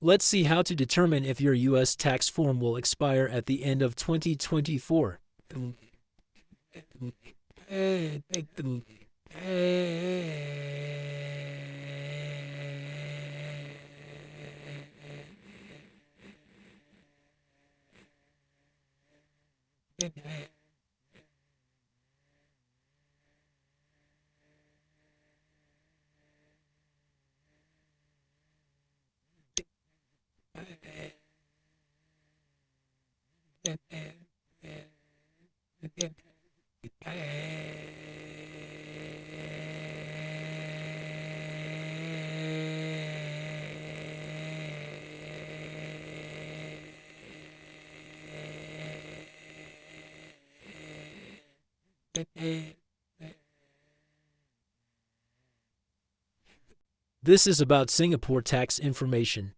Let's see how to determine if your U.S. tax form will expire at the end of 2024. This is about Singapore tax information.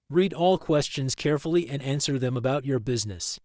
Read all questions carefully and answer them about your business.